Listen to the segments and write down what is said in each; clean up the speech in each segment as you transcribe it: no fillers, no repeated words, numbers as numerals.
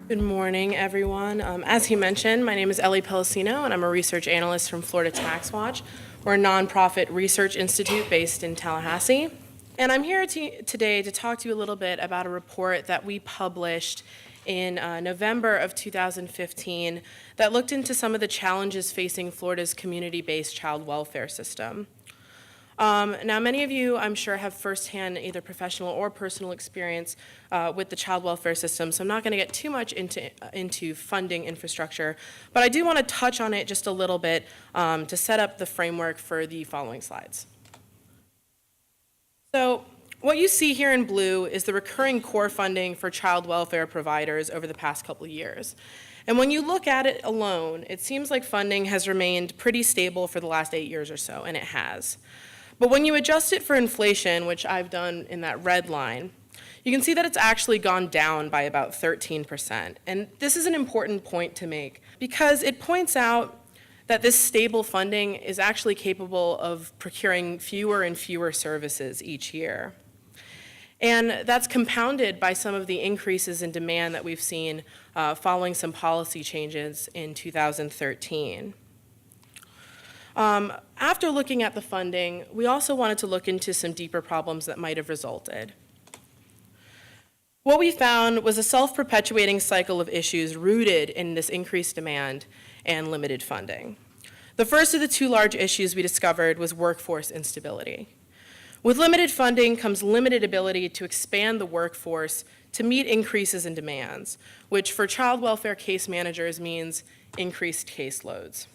Good morning, everyone. As he mentioned, my name is Elle Piloseno, and I'm a research analyst from Florida TaxWatch. We're a nonprofit research institute based in Tallahassee. And I'm here today to talk to you a little bit about a report that we published in November of 2015 that looked into some of the challenges facing Florida's community-based child welfare system. Now, many of you, I'm sure, have firsthand either professional or personal experience with the child welfare system, so I'm not going to get too much into funding infrastructure, but I do want to touch on it just a little bit to set up the framework for the following slides. So, what you see here in blue is the recurring core funding for child welfare providers over the past couple of years. And when you look at it alone, it seems like funding has remained pretty stable for the last 8 years or so, and it has. But when you adjust it for inflation, which I've done in that red line, you can see that it's actually gone down by about 13%. And this is an important point to make because it points out that this stable funding is actually capable of procuring fewer and fewer services each year. And that's compounded by some of the increases in demand that we've seen following some policy changes in 2013. After looking at the funding, we also wanted to look into some deeper problems that might have resulted. What we found was a self-perpetuating cycle of issues rooted in this increased demand and limited funding. The first of the two large issues we discovered was workforce instability. With limited funding comes limited ability to expand the workforce to meet increases in demands, which for child welfare case managers means increased caseloads.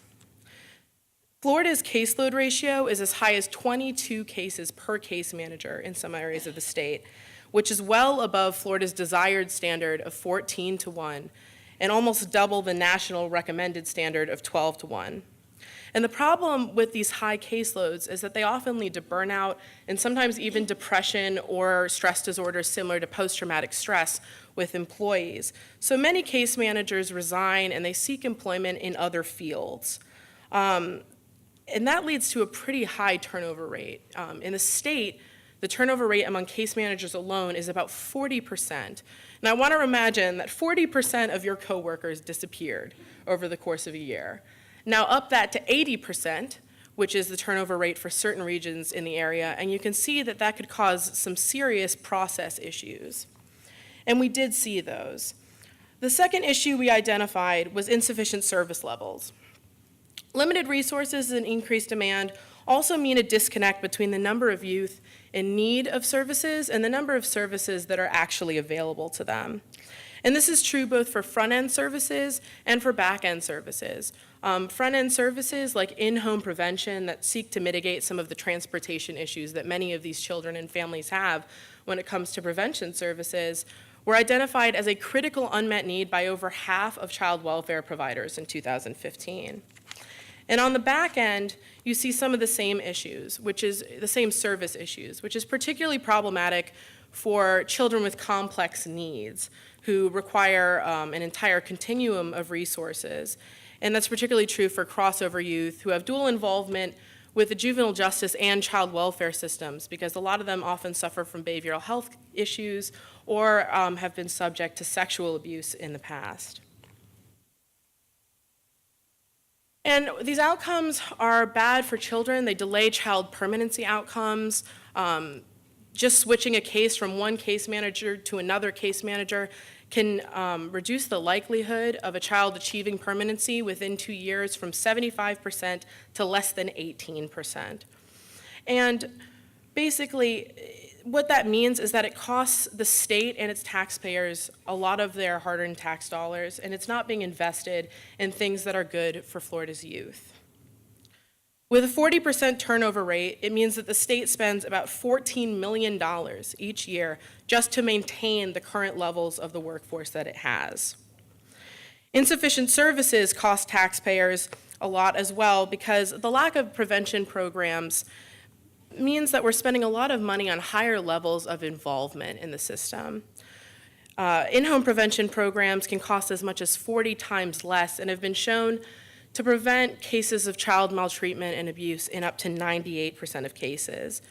Florida's caseload ratio is as high as 22 cases per case manager in some areas of the state, which is well above Florida's desired standard of 14 to 1, and almost double the national recommended standard of 12 to 1. And the problem with these high caseloads is that they often lead to burnout and sometimes even depression or stress disorders similar to post-traumatic stress with employees. So many case managers resign and they seek employment in other fields. And that leads to a pretty high turnover rate. In the state, the turnover rate among case managers alone is about 40%. And I want to imagine that 40% of your coworkers disappeared over the course of a year. Now up that to 80%, which is the turnover rate for certain regions in the area, and you can see that that could cause some serious process issues. And we did see those. The second issue we identified was insufficient service levels. Limited resources and increased demand also mean a disconnect between the number of youth in need of services and the number of services that are actually available to them. And this is true both for front-end services and for back-end services. Front-end services like in-home prevention that seek to mitigate some of the transportation issues that many of these children and families have when it comes to prevention services were identified as a critical unmet need by over half of child welfare providers in 2015. And on the back end, you see some of the same issues, which is the same service issues, which is particularly problematic for children with complex needs who require an entire continuum of resources. And that's particularly true for crossover youth who have dual involvement with the juvenile justice and child welfare systems, because a lot of them often suffer from behavioral health issues or have been subject to sexual abuse in the past. And these outcomes are bad for children. They delay child permanency outcomes. Just switching a case from one case manager to another case manager can reduce the likelihood of a child achieving permanency within 2 years from 75% to less than 18%. And basically, what that means is that it costs the state and its taxpayers a lot of their hard-earned tax dollars, and it's not being invested in things that are good for Florida's youth. With a 40% turnover rate, it means that the state spends about $14 million each year just to maintain the current levels of the workforce that it has. Insufficient services cost taxpayers a lot as well because the lack of prevention programs means that we're spending a lot of money on higher levels of involvement in the system. In-home prevention programs can cost as much as 40 times less and have been shown to prevent cases of child maltreatment and abuse in up to 98% of cases.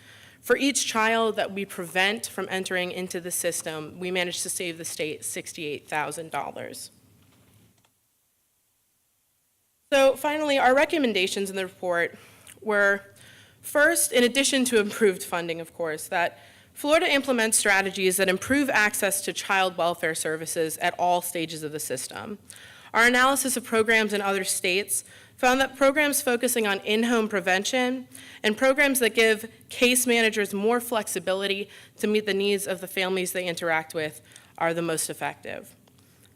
For each child that we prevent from entering into the system, we manage to save the state $68,000. So finally, our recommendations in the report were, first, in addition to improved funding, of course, that Florida implements strategies that improve access to child welfare services at all stages of the system. Our analysis of programs in other states found that programs focusing on in-home prevention and programs that give case managers more flexibility to meet the needs of the families they interact with are the most effective.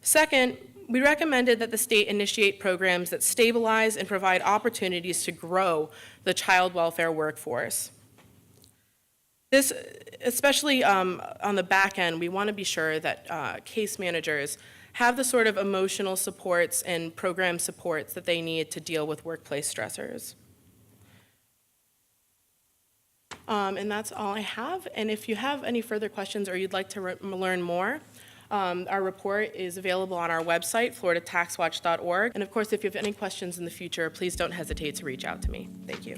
Second, we recommended that the state initiate programs that stabilize and provide opportunities to grow the child welfare workforce. This, especially on the back end, we want to be sure that case managers have the sort of emotional supports and program supports that they need to deal with workplace stressors. And that's all I have. And if you have any further questions or you'd like to learn more, our report is available on our website, floridataxwatch.org. And of course, if you have any questions in the future, please don't hesitate to reach out to me. Thank you.